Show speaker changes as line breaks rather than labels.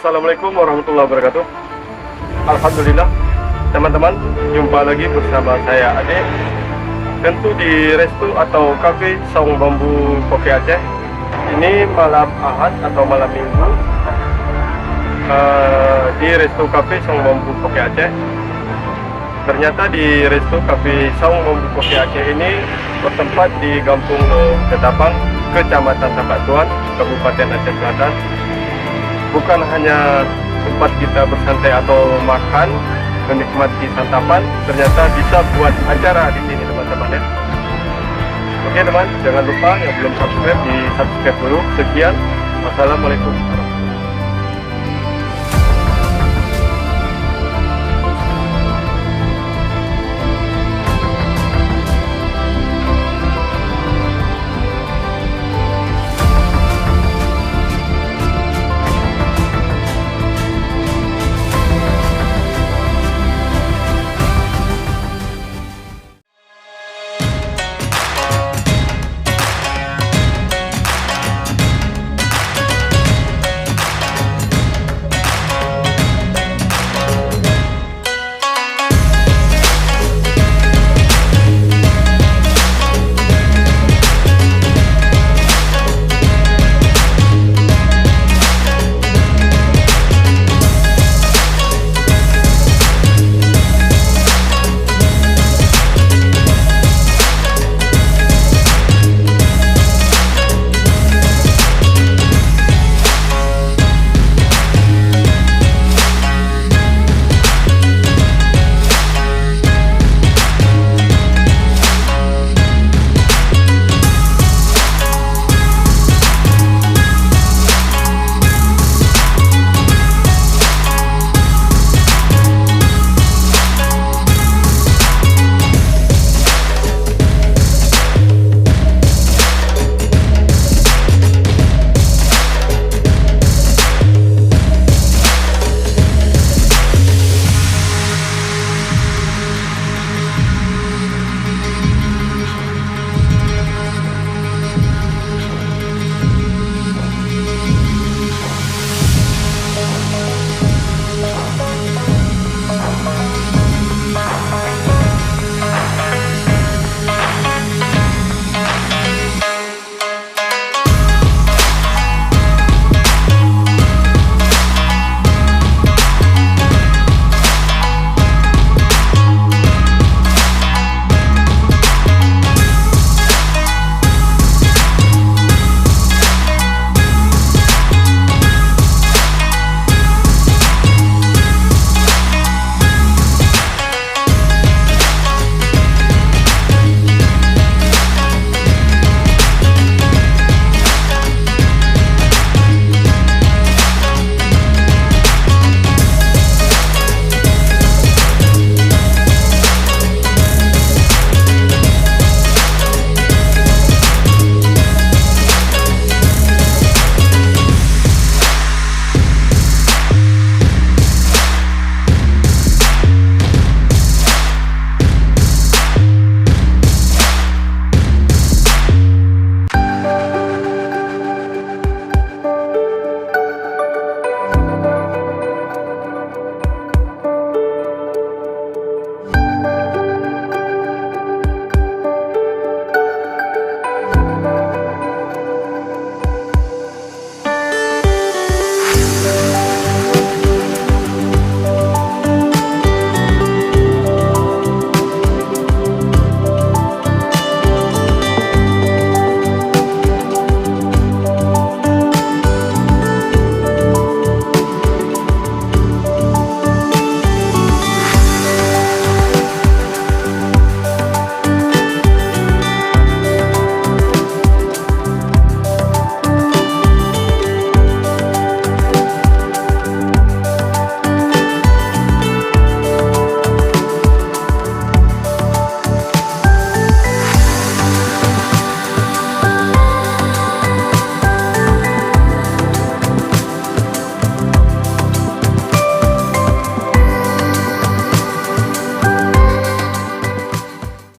Assalamualaikum warahmatullahi wabarakatuh. Alhamdulillah, teman-teman, jumpa lagi bersama saya Ade. Tentu di resto atau cafe Saung Bambu Kopi Aceh. Ini malam Ahad atau malam Minggu di resto cafe Saung Bambu Kopi Aceh. Ternyata di resto cafe Saung Bambu Kopi Aceh ini bertempat di Kampung Ketapang, Kecamatan Tapatuan, Kabupaten Aceh Selatan. Bukan hanya tempat kita bersantai atau makan, menikmati santapan, ternyata bisa buat acara di sini teman-teman ya. Oke teman, jangan lupa yang belum subscribe di subscribe dulu. Sekian, wassalamualaikum.